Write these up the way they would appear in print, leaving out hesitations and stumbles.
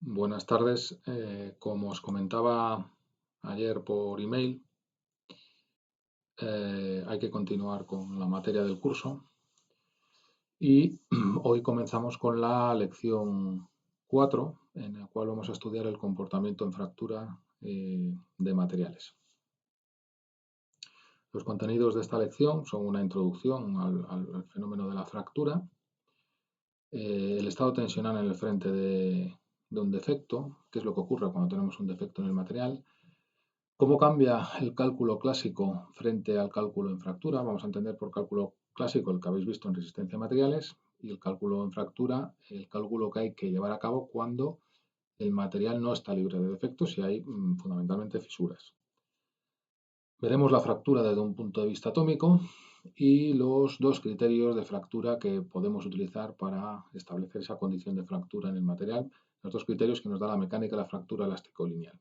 Buenas tardes. Como os comentaba ayer por email, hay que continuar con la materia del curso y hoy comenzamos con la lección 4, en la cual vamos a estudiar el comportamiento en fractura de materiales. Los contenidos de esta lección son una introducción al fenómeno de la fractura, el estado tensional en el frente de un defecto, qué es lo que ocurre cuando tenemos un defecto en el material. ¿Cómo cambia el cálculo clásico frente al cálculo en fractura? Vamos a entender por cálculo clásico el que habéis visto en resistencia a materiales y el cálculo en fractura, el cálculo que hay que llevar a cabo cuando el material no está libre de defectos y hay fundamentalmente fisuras. Veremos la fractura desde un punto de vista atómico y los dos criterios de fractura que podemos utilizar para establecer esa condición de fractura en el material, los dos criterios que nos da la mecánica de la fractura elástico-lineal.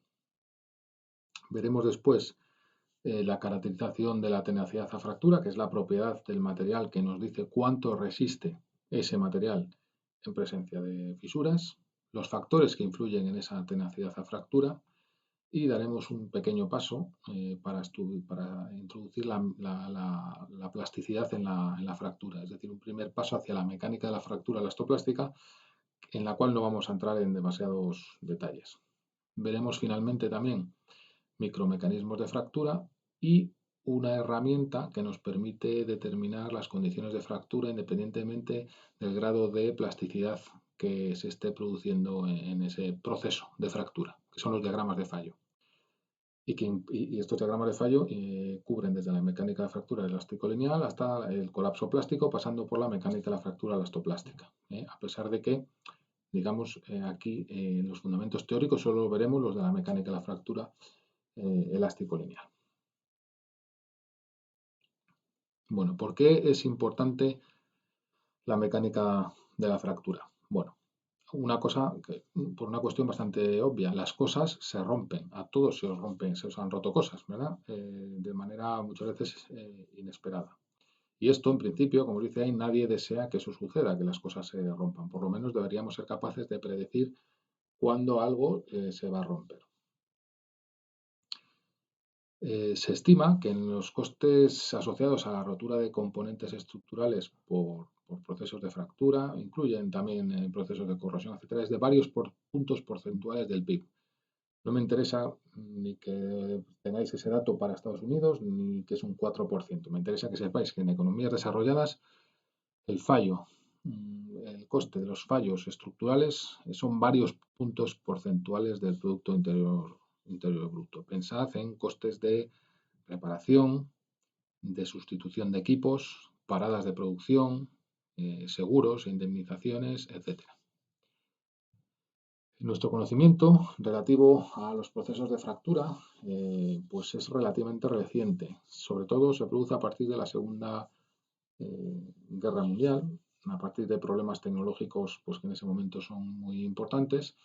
Veremos después la caracterización de la tenacidad a fractura, que es la propiedad del material que nos dice cuánto resiste ese material en presencia de fisuras, los factores que influyen en esa tenacidad a fractura y daremos un pequeño paso para introducir la plasticidad en la fractura, es decir, un primer paso hacia la mecánica de la fractura elastoplástica, en la cual no vamos a entrar en demasiados detalles. Veremos finalmente también micromecanismos de fractura y una herramienta que nos permite determinar las condiciones de fractura independientemente del grado de plasticidad que se esté produciendo en ese proceso de fractura, que son los diagramas de fallo. Y estos diagramas de fallo cubren desde la mecánica de fractura elástico-lineal hasta el colapso plástico, pasando por la mecánica de la fractura elastoplástica. A pesar de que, digamos, aquí en los fundamentos teóricos solo veremos los de la mecánica de la fractura elástico-lineal. Bueno, ¿por qué es importante la mecánica de la fractura? Bueno, una cosa, por una cuestión bastante obvia, las cosas se rompen, a todos se os rompen, se os han roto cosas, ¿verdad? De manera muchas veces inesperada. Y esto, en principio, como dice ahí, nadie desea que eso suceda, que las cosas se rompan. Por lo menos deberíamos ser capaces de predecir cuándo algo se va a romper. Se estima que en los costes asociados a la rotura de componentes estructurales por procesos de fractura, incluyen también procesos de corrosión, etcétera, es de varios puntos porcentuales del PIB. No me interesa ni que tengáis ese dato para Estados Unidos, ni que es un 4%. Me interesa que sepáis que en economías desarrolladas el fallo, el coste de los fallos estructurales son varios puntos porcentuales del Producto Interior Bruto. Pensad en costes de reparación, de sustitución de equipos, paradas de producción, seguros, indemnizaciones, etcétera. Nuestro conocimiento relativo a los procesos de fractura pues es relativamente reciente. Sobre todo se produce a partir de la Segunda Guerra Mundial, a partir de problemas tecnológicos pues, que en ese momento son muy importantes.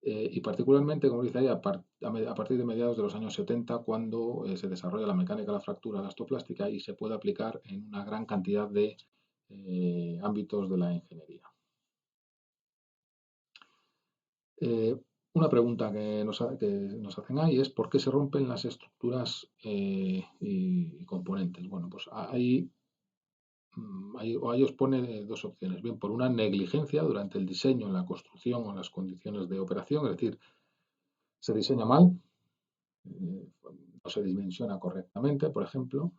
Y particularmente, como dice ahí, a partir de mediados de los años 70, cuando se desarrolla la mecánica de la fractura elastoplástica y se puede aplicar en una gran cantidad de ámbitos de la ingeniería. Una pregunta que nos hacen ahí es ¿por qué se rompen las estructuras y componentes? Bueno, pues ahí os pone dos opciones. Bien, por una negligencia durante el diseño, la construcción o las condiciones de operación, es decir, se diseña mal, no se dimensiona correctamente, por ejemplo,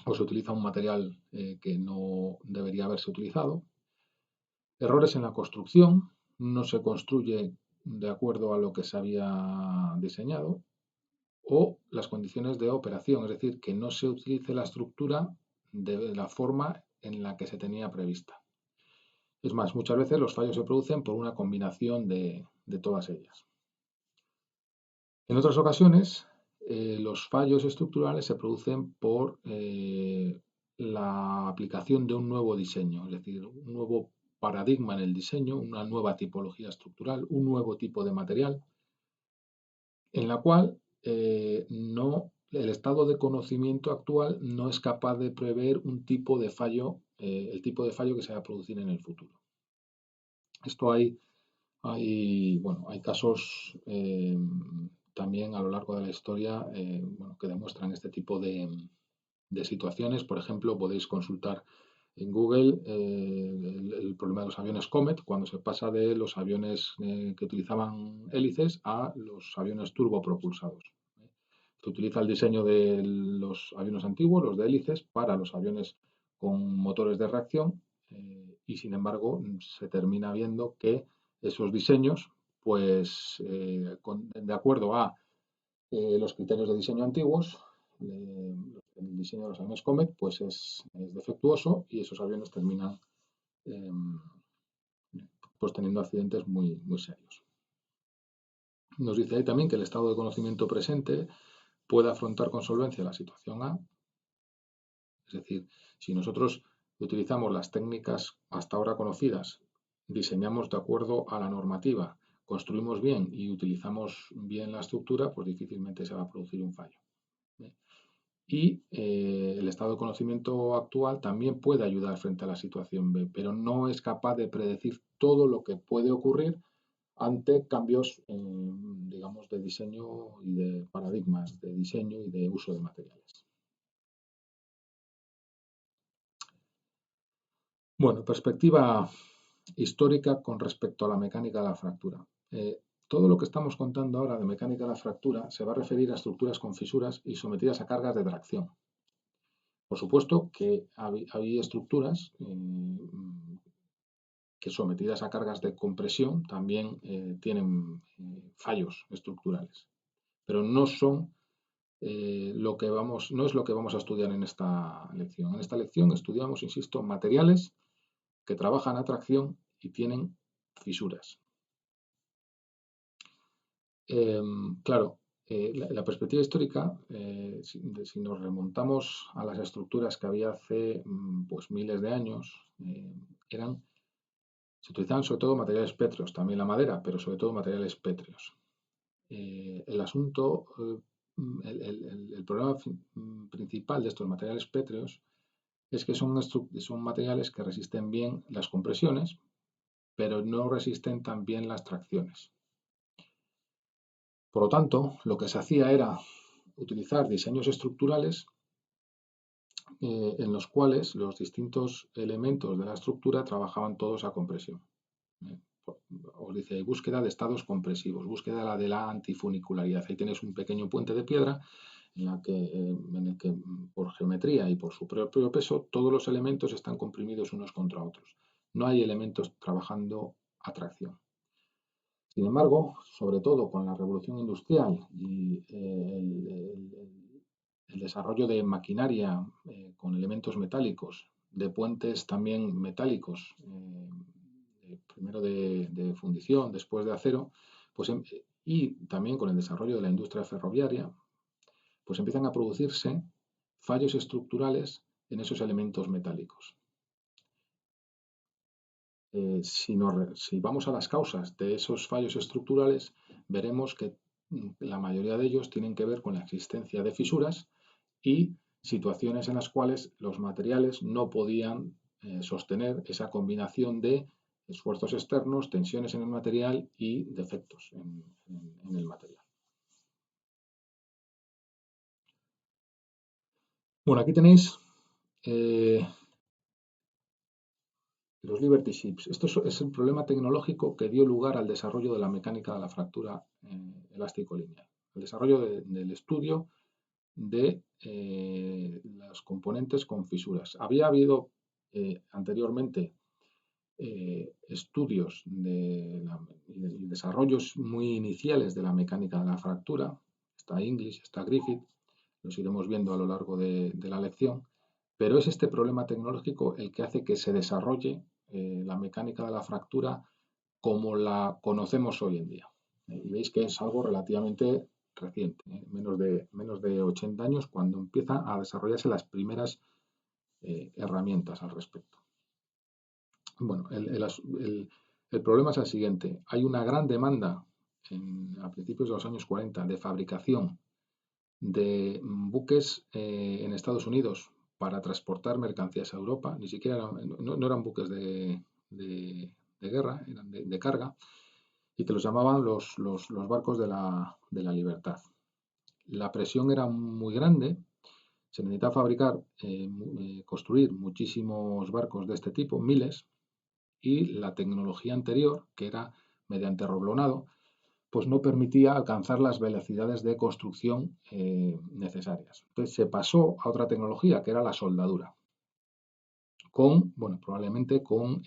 o se utiliza un material que no debería haberse utilizado. Errores en la construcción, no se construye de acuerdo a lo que se había diseñado, o las condiciones de operación, es decir, que no se utilice la estructura de la forma en la que se tenía prevista. Es más, muchas veces los fallos se producen por una combinación de todas ellas. En otras ocasiones, los fallos estructurales se producen por la aplicación de un nuevo diseño, es decir, un nuevo paradigma en el diseño, una nueva tipología estructural, un nuevo tipo de material, en la cual el estado de conocimiento actual no es capaz de prever un tipo de fallo, el tipo de fallo que se va a producir en el futuro. Esto hay Hay casos también a lo largo de la historia que demuestran este tipo de situaciones. Por ejemplo, podéis consultar en Google el problema de los aviones Comet, cuando se pasa de los aviones que utilizaban hélices a los aviones turbopropulsados. Se utiliza el diseño de los aviones antiguos, los de hélices, para los aviones con motores de reacción y sin embargo se termina viendo que esos diseños, pues de acuerdo a los criterios de diseño antiguos, el diseño de los aviones Comet pues es defectuoso y esos aviones terminan eh, pues teniendo accidentes muy, muy serios. Nos dice ahí también que el estado de conocimiento presente puede afrontar con solvencia la situación A. Es decir, si nosotros utilizamos las técnicas hasta ahora conocidas, diseñamos de acuerdo a la normativa, construimos bien y utilizamos bien la estructura, pues difícilmente se va a producir un fallo. Y el estado de conocimiento actual también puede ayudar frente a la situación B, pero no es capaz de predecir todo lo que puede ocurrir ante cambios, digamos, de diseño y de paradigmas de diseño y de uso de materiales. Bueno, perspectiva histórica con respecto a la mecánica de la fractura. Todo lo que estamos contando ahora de mecánica de la fractura se va a referir a estructuras con fisuras y sometidas a cargas de tracción. Por supuesto que hay estructuras que sometidas a cargas de compresión también tienen fallos estructurales, pero no son no es lo que vamos a estudiar en esta lección. En esta lección estudiamos, insisto, materiales que trabajan a tracción y tienen fisuras. Claro, la perspectiva histórica, si nos remontamos a las estructuras que había hace pues miles de años, se utilizaban sobre todo materiales pétreos, también la madera, pero sobre todo materiales pétreos. El asunto, el problema principal de estos materiales pétreos es que son materiales que resisten bien las compresiones, pero no resisten tan bien las tracciones. Por lo tanto, lo que se hacía era utilizar diseños estructurales en los cuales los distintos elementos de la estructura trabajaban todos a compresión. Os dice búsqueda de estados compresivos, búsqueda de la antifunicularidad. Ahí tienes un pequeño puente de piedra en el que por geometría y por su propio peso todos los elementos están comprimidos unos contra otros. No hay elementos trabajando a tracción. Sin embargo, sobre todo con la revolución industrial y el desarrollo de maquinaria con elementos metálicos, de puentes también metálicos, primero de fundición, después de acero, pues, y también con el desarrollo de la industria ferroviaria, pues empiezan a producirse fallos estructurales en esos elementos metálicos. Si vamos a las causas de esos fallos estructurales, veremos que la mayoría de ellos tienen que ver con la existencia de fisuras y situaciones en las cuales los materiales no podían sostener esa combinación de esfuerzos externos, tensiones en el material y defectos en el material. Bueno, aquí tenéis los Liberty Ships. Esto es el problema tecnológico que dio lugar al desarrollo de la mecánica de la fractura elástico-lineal. El desarrollo del estudio de los componentes con fisuras. Había habido anteriormente estudios y desarrollos muy iniciales de la mecánica de la fractura. Está English, está Griffith, los iremos viendo a lo largo de la lección, pero es este problema tecnológico el que hace que se desarrolle la mecánica de la fractura como la conocemos hoy en día. Y veis que es algo relativamente reciente, menos de 80 años, cuando empiezan a desarrollarse las primeras herramientas al respecto. Bueno, el problema es el siguiente. Hay una gran demanda a principios de los años 40 de fabricación de buques en Estados Unidos para transportar mercancías a Europa. Ni siquiera no eran buques de guerra, eran de carga. y que los llamaban los barcos de la libertad. La presión era muy grande, se necesitaba construir muchísimos barcos de este tipo, miles, y la tecnología anterior, que era mediante roblonado, pues no permitía alcanzar las velocidades de construcción necesarias. Entonces se pasó a otra tecnología, que era la soldadura, probablemente con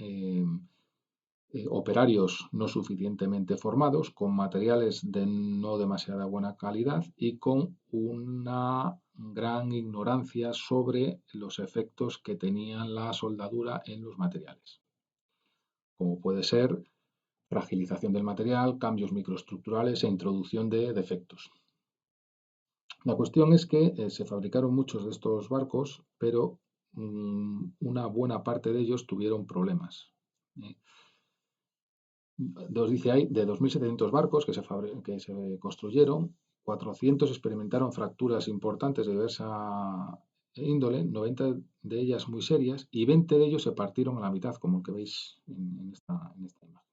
operarios no suficientemente formados, con materiales de no demasiada buena calidad y con una gran ignorancia sobre los efectos que tenía la soldadura en los materiales, como puede ser fragilización del material, cambios microestructurales e introducción de defectos. La cuestión es que se fabricaron muchos de estos barcos, pero una buena parte de ellos tuvieron problemas. Nos dice ahí, de 2.700 barcos que se construyeron, 400 experimentaron fracturas importantes de diversa índole, 90 de ellas muy serias, y 20 de ellos se partieron a la mitad, como el que veis en esta imagen.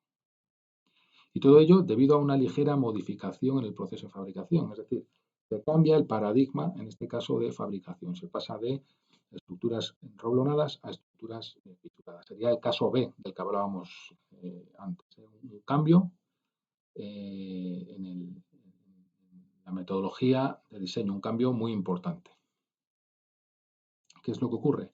Y todo ello debido a una ligera modificación en el proceso de fabricación, es decir, se cambia el paradigma, en este caso, de fabricación. Se pasa de estructuras roblonadas a estructuras fisuradas. Sería el caso B del que hablábamos antes. Un cambio en la metodología de diseño, un cambio muy importante. ¿Qué es lo que ocurre?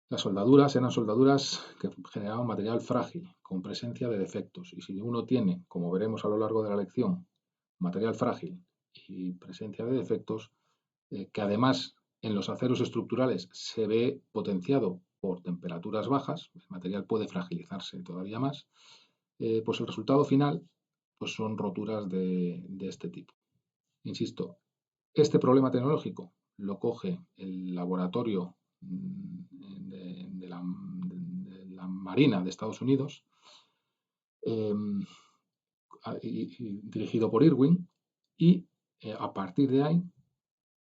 Las soldaduras eran soldaduras que generaban material frágil, con presencia de defectos. Y si uno tiene, como veremos a lo largo de la lección, material frágil y presencia de defectos, que además en los aceros estructurales se ve potenciado por temperaturas bajas, el material puede fragilizarse todavía más, pues el resultado final pues son roturas de este tipo. Insisto, este problema tecnológico lo coge el laboratorio de la Marina de Estados Unidos, dirigido por Irwin, y a partir de ahí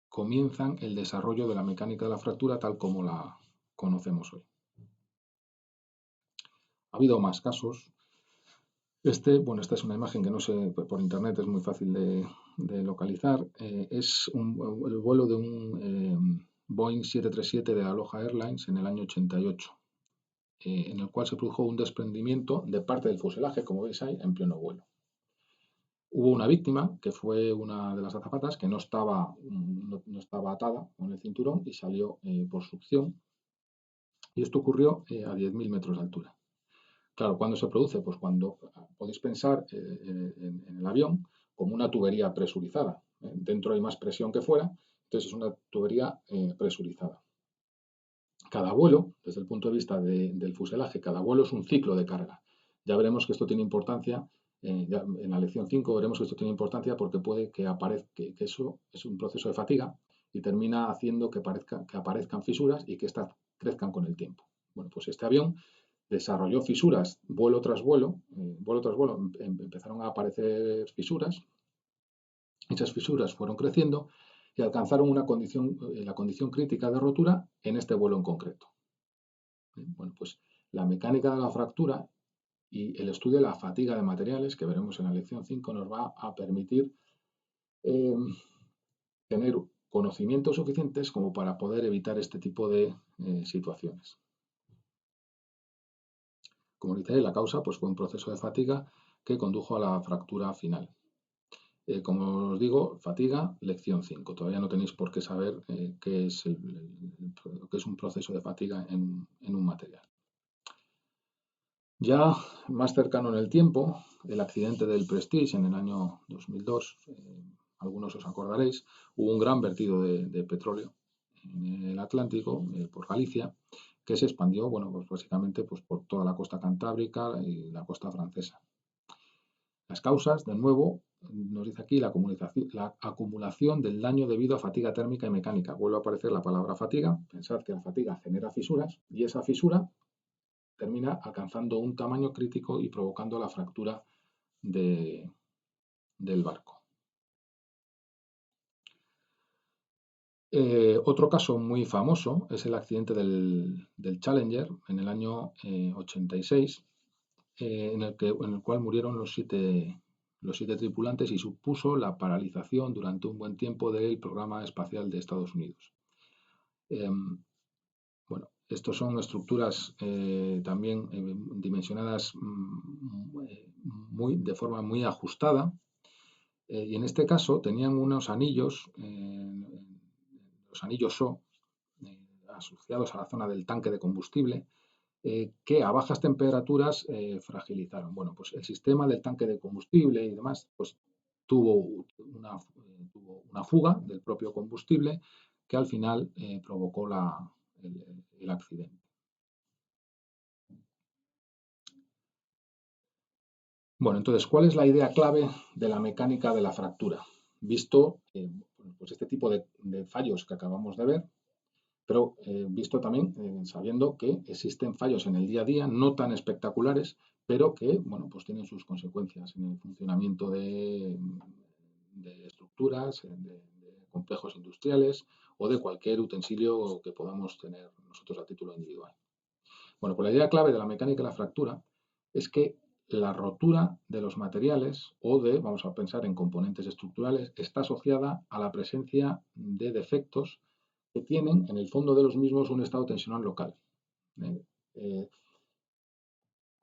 comienzan el desarrollo de la mecánica de la fractura tal como la conocemos hoy. Ha habido más casos. Esta es una imagen que no sé, por internet es muy fácil de localizar. Es el vuelo de un Boeing 737 de Aloha Airlines en el año 88, en el cual se produjo un desprendimiento de parte del fuselaje, como veis ahí, en pleno vuelo. Hubo una víctima, que fue una de las azafatas, que no estaba atada con el cinturón y salió por succión. Y esto ocurrió a 10.000 metros de altura. Claro, ¿cuándo se produce? Pues cuando podéis pensar en el avión como una tubería presurizada. Dentro hay más presión que fuera, entonces es una tubería presurizada. Cada vuelo, desde el punto de vista del fuselaje, cada vuelo es un ciclo de carga. Ya veremos que esto tiene importancia, en la lección 5 veremos que esto tiene importancia porque puede que eso es un proceso de fatiga y termina haciendo que aparezcan fisuras y que éstas crezcan con el tiempo. Bueno, pues este avión desarrolló fisuras vuelo tras vuelo, empezaron a aparecer fisuras, esas fisuras fueron creciendo y alcanzaron la condición crítica de rotura en este vuelo en concreto. Bueno, pues la mecánica de la fractura y el estudio de la fatiga de materiales, que veremos en la lección 5, nos va a permitir tener conocimientos suficientes como para poder evitar este tipo de situaciones. Como dice, la causa pues, fue un proceso de fatiga que condujo a la fractura final. Como os digo, fatiga, lección 5. Todavía no tenéis por qué saber qué es un proceso de fatiga en un material. Ya más cercano en el tiempo, el accidente del Prestige en el año 2002, algunos os acordaréis, hubo un gran vertido de petróleo en el Atlántico, por Galicia, que se expandió, pues básicamente pues por toda la costa cantábrica y la costa francesa. Las causas, de nuevo, nos dice aquí la acumulación del daño debido a fatiga térmica y mecánica. Vuelve a aparecer la palabra fatiga. Pensad que la fatiga genera fisuras y esa fisura termina alcanzando un tamaño crítico y provocando la fractura del barco. Otro caso muy famoso es el accidente del Challenger en el año 86, en el cual murieron los siete tripulantes y supuso la paralización durante un buen tiempo del programa espacial de Estados Unidos. Bueno, estos son estructuras también dimensionadas de forma muy ajustada, y en este caso tenían unos anillos, los anillos O, asociados a la zona del tanque de combustible, que a bajas temperaturas fragilizaron. Bueno, pues el sistema del tanque de combustible y demás, pues tuvo una fuga del propio combustible que al final provocó el accidente. Bueno, entonces, ¿cuál es la idea clave de la mecánica de la fractura? Visto pues este tipo de fallos que acabamos de ver, pero visto también sabiendo que existen fallos en el día a día no tan espectaculares, pero que, bueno, pues tienen sus consecuencias en el funcionamiento de estructuras, de complejos industriales o de cualquier utensilio que podamos tener nosotros a título individual. Bueno, pues la idea clave de la mecánica de la fractura es que la rotura de los materiales vamos a pensar en componentes estructurales, está asociada a la presencia de defectos que tienen en el fondo de los mismos un estado tensional local.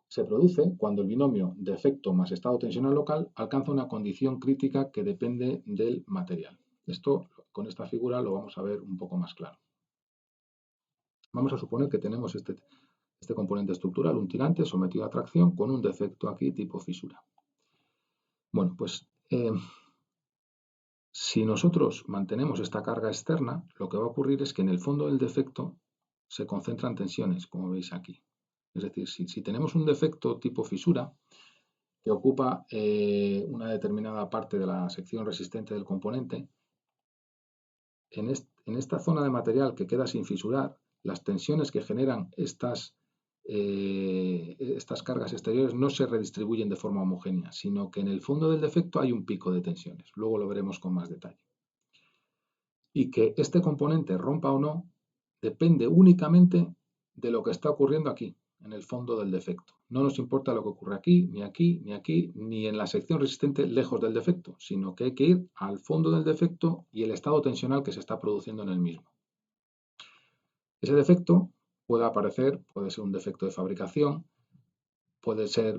Se produce cuando el binomio defecto más estado tensional local alcanza una condición crítica que depende del material. Esto, con esta figura, lo vamos a ver un poco más claro. Vamos a suponer que tenemos este componente estructural, un tirante sometido a tracción con un defecto aquí tipo fisura. Bueno, pues si nosotros mantenemos esta carga externa, lo que va a ocurrir es que en el fondo del defecto se concentran tensiones, como veis aquí. Es decir, si tenemos un defecto tipo fisura que ocupa una determinada parte de la sección resistente del componente, en esta zona de material que queda sin fisurar, las tensiones que generan estas cargas exteriores no se redistribuyen de forma homogénea, sino que en el fondo del defecto hay un pico de tensiones. Luego lo veremos con más detalle. Y que este componente rompa o no depende únicamente de lo que está ocurriendo aquí, en el fondo del defecto. No nos importa lo que ocurre aquí, ni aquí, ni aquí, ni en la sección resistente lejos del defecto, sino que hay que ir al fondo del defecto y el estado tensional que se está produciendo en el mismo. Ese defecto puede ser un defecto de fabricación, puede ser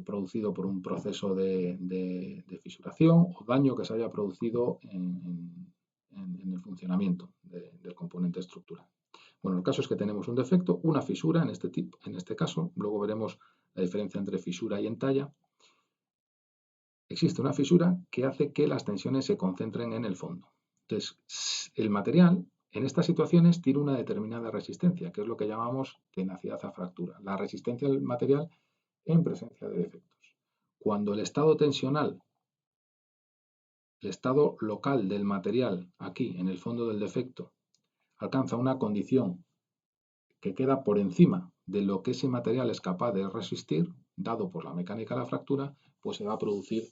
producido por un proceso de fisuración o daño que se haya producido en el funcionamiento del componente estructural. Bueno, el caso es que tenemos un defecto, una fisura en este caso, luego veremos la diferencia entre fisura y entalla. Existe una fisura que hace que las tensiones se concentren en el fondo. Entonces, el material en estas situaciones tiene una determinada resistencia, que es lo que llamamos tenacidad a fractura, la resistencia del material en presencia de defectos. Cuando el estado tensional, el estado local del material aquí en el fondo del defecto, alcanza una condición que queda por encima de lo que ese material es capaz de resistir, dado por la mecánica de la fractura, pues se va a producir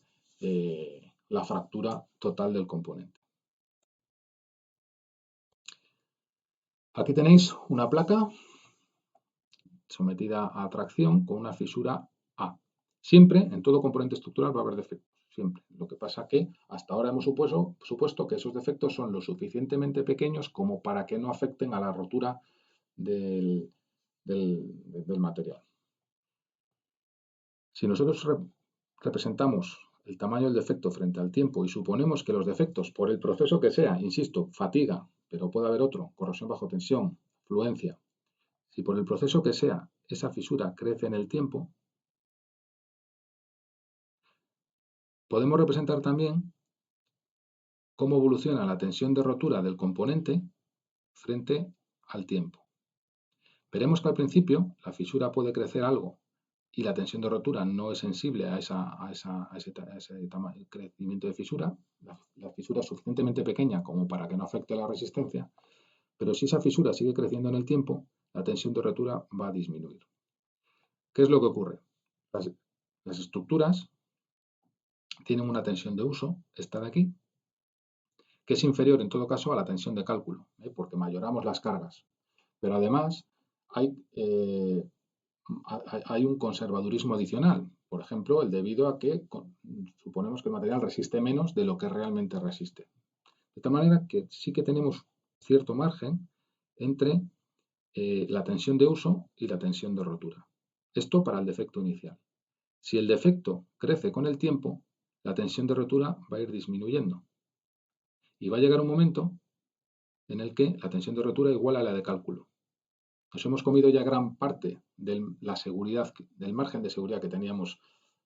la fractura total del componente. Aquí tenéis una placa sometida a tracción con una fisura A. Siempre, en todo componente estructural, va a haber defectos, siempre. Lo que pasa que hasta ahora hemos supuesto que esos defectos son lo suficientemente pequeños como para que no afecten a la rotura del material. Si nosotros representamos el tamaño del defecto frente al tiempo y suponemos que los defectos, por el proceso que sea, insisto, fatiga, pero puede haber otro, corrosión bajo tensión, fluencia, si por el proceso que sea esa fisura crece en el tiempo, podemos representar también cómo evoluciona la tensión de rotura del componente frente al tiempo. Veremos que al principio la fisura puede crecer algo y la tensión de rotura no es sensible a ese crecimiento de fisura. La fisura es suficientemente pequeña como para que no afecte la resistencia, pero si esa fisura sigue creciendo en el tiempo, la tensión de rotura va a disminuir. ¿Qué es lo que ocurre? Las estructuras tienen una tensión de uso, esta de aquí, que es inferior en todo caso a la tensión de cálculo, porque mayoramos las cargas. Pero además hay hay un conservadurismo adicional. Por ejemplo, el debido a que suponemos que el material resiste menos de lo que realmente resiste. De tal manera que sí que tenemos cierto margen entre la tensión de uso y la tensión de rotura. Esto para el defecto inicial. Si el defecto crece con el tiempo, la tensión de rotura va a ir disminuyendo. Y va a llegar un momento en el que la tensión de rotura iguala a la de cálculo. Nos hemos comido ya gran parte de la seguridad, del margen de seguridad que teníamos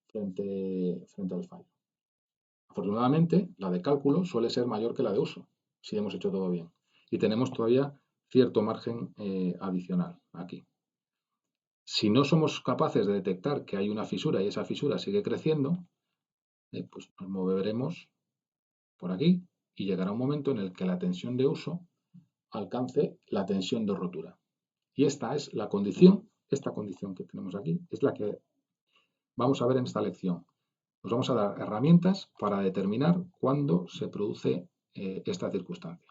frente al fallo. Afortunadamente, la de cálculo suele ser mayor que la de uso, si hemos hecho todo bien. Y tenemos todavía cierto margen adicional aquí. Si no somos capaces de detectar que hay una fisura y esa fisura sigue creciendo, pues nos moveremos por aquí y llegará un momento en el que la tensión de uso alcance la tensión de rotura. Y esta es la condición, esta condición que tenemos aquí, es la que vamos a ver en esta lección. Nos vamos a dar herramientas para determinar cuándo se produce esta circunstancia.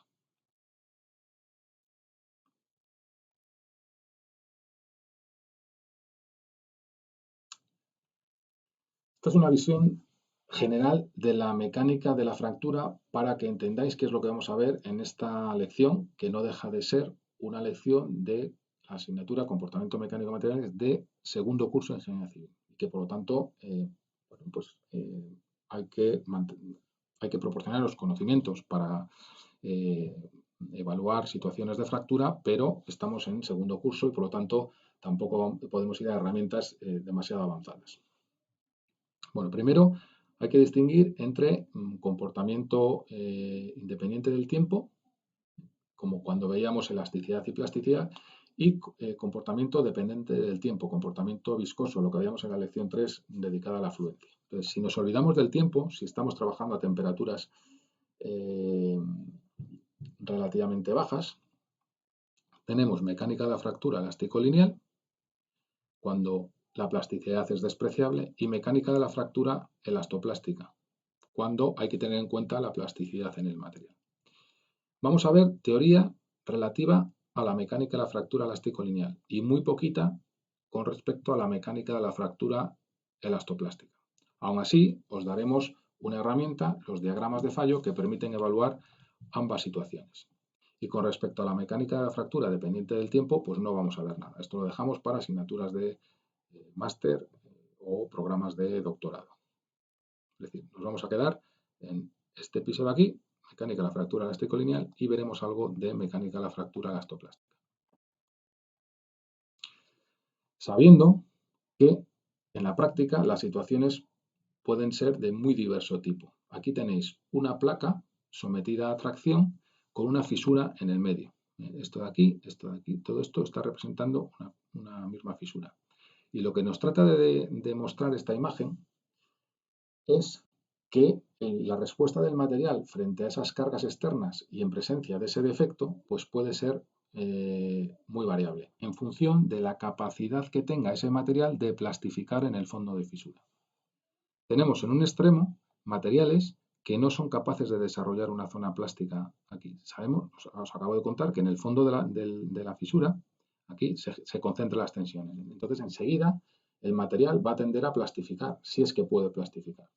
Esta es una visión general de la mecánica de la fractura para que entendáis qué es lo que vamos a ver en esta lección, que no deja de ser una lección de la asignatura Comportamiento Mecánico de Materiales de segundo curso de Ingeniería Civil, y que por lo tanto hay que proporcionar los conocimientos para evaluar situaciones de fractura, pero estamos en segundo curso y por lo tanto tampoco podemos ir a herramientas demasiado avanzadas. Bueno, primero hay que distinguir entre comportamiento independiente del tiempo, como cuando veíamos elasticidad y plasticidad, y comportamiento dependiente del tiempo, comportamiento viscoso, lo que veíamos en la lección 3 dedicada a la fluencia. Entonces, si nos olvidamos del tiempo, si estamos trabajando a temperaturas relativamente bajas, tenemos mecánica de la fractura elástico-lineal, cuando la plasticidad es despreciable, y mecánica de la fractura elastoplástica, cuando hay que tener en cuenta la plasticidad en el material. Vamos a ver teoría relativa a la mecánica de la fractura elástico-lineal y muy poquita con respecto a la mecánica de la fractura elastoplástica. Aún así, os daremos una herramienta, los diagramas de fallo, que permiten evaluar ambas situaciones. Y con respecto a la mecánica de la fractura dependiente del tiempo, pues no vamos a ver nada. Esto lo dejamos para asignaturas de máster o programas de doctorado. Es decir, nos vamos a quedar en este piso de aquí, mecánica de la fractura elástico-lineal, y veremos algo de mecánica de la fractura elastoplástica. Sabiendo que en la práctica las situaciones pueden ser de muy diverso tipo. Aquí tenéis una placa sometida a tracción con una fisura en el medio. Esto de aquí, todo esto está representando una misma fisura. Y lo que nos trata de mostrar esta imagen es que la respuesta del material frente a esas cargas externas y en presencia de ese defecto, pues puede ser muy variable, en función de la capacidad que tenga ese material de plastificar en el fondo de fisura. Tenemos en un extremo materiales que no son capaces de desarrollar una zona plástica aquí. Sabemos, os acabo de contar que en el fondo de la fisura, aquí se concentran las tensiones. Entonces, enseguida, el material va a tender a plastificar, si es que puede plastificar.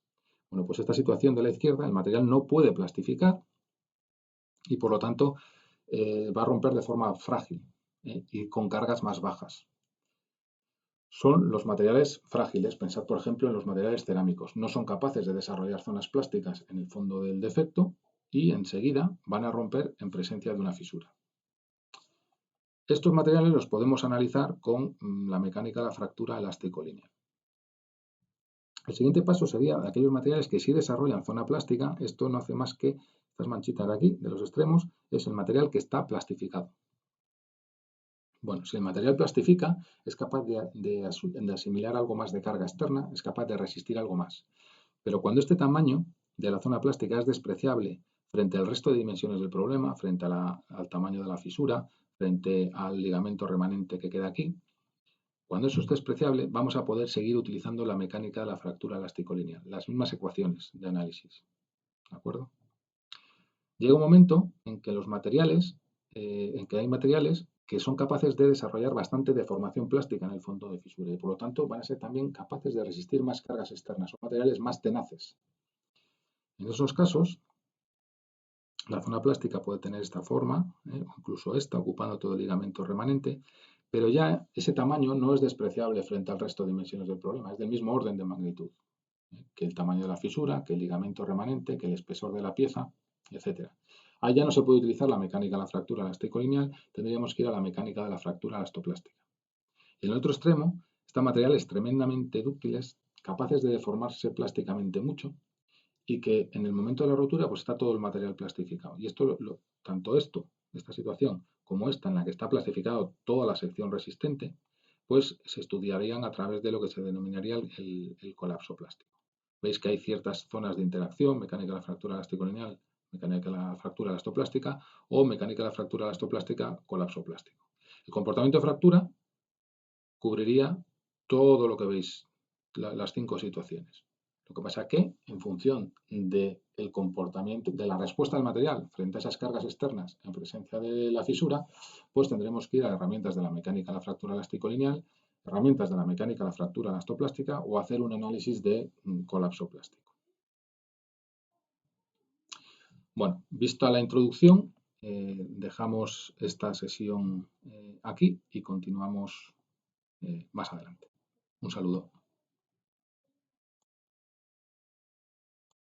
Bueno, pues esta situación de la izquierda, el material no puede plastificar y por lo tanto va a romper de forma frágil y con cargas más bajas. Son los materiales frágiles, pensad por ejemplo en los materiales cerámicos, no son capaces de desarrollar zonas plásticas en el fondo del defecto y enseguida van a romper en presencia de una fisura. Estos materiales los podemos analizar con la mecánica de la fractura elástico-lineal. El siguiente paso sería de aquellos materiales que sí desarrollan zona plástica. Esto no hace más que estas manchitas de aquí, de los extremos, es el material que está plastificado. Bueno, si el material plastifica, es capaz de asimilar algo más de carga externa, es capaz de resistir algo más. Pero cuando este tamaño de la zona plástica es despreciable frente al resto de dimensiones del problema, frente al tamaño de la fisura, frente al ligamento remanente que queda aquí, cuando eso es despreciable, vamos a poder seguir utilizando la mecánica de la fractura elástico-lineal, las mismas ecuaciones de análisis. ¿De acuerdo? Llega un momento en que los materiales, en que hay materiales que son capaces de desarrollar bastante deformación plástica en el fondo de fisura y por lo tanto van a ser también capaces de resistir más cargas externas, son materiales más tenaces. En esos casos, la zona plástica puede tener esta forma, incluso esta, ocupando todo el ligamento remanente, pero ya ese tamaño no es despreciable frente al resto de dimensiones del problema, es del mismo orden de magnitud que el tamaño de la fisura, que el ligamento remanente, que el espesor de la pieza, etc. Ahí ya no se puede utilizar la mecánica de la fractura elástico-lineal, tendríamos que ir a la mecánica de la fractura elastoplástica. Y en el otro extremo están materiales tremendamente dúctiles, capaces de deformarse plásticamente mucho, y que en el momento de la rotura pues está todo el material plastificado. Y esto, tanto esta situación, como esta en la que está plastificado toda la sección resistente, pues se estudiarían a través de lo que se denominaría el colapso plástico. Veis que hay ciertas zonas de interacción, mecánica de la fractura elástico-lineal, mecánica de la fractura elastoplástica o mecánica de la fractura elastoplástica, colapso plástico. El comportamiento de fractura cubriría todo lo que veis, las 5 situaciones. Lo que pasa es que, en función del comportamiento, de la respuesta del material frente a esas cargas externas en presencia de la fisura, pues tendremos que ir a herramientas de la mecánica de la fractura elástico-lineal, herramientas de la mecánica de la fractura elastoplástica o hacer un análisis de colapso plástico. Bueno, vista la introducción, dejamos esta sesión aquí y continuamos más adelante. Un saludo.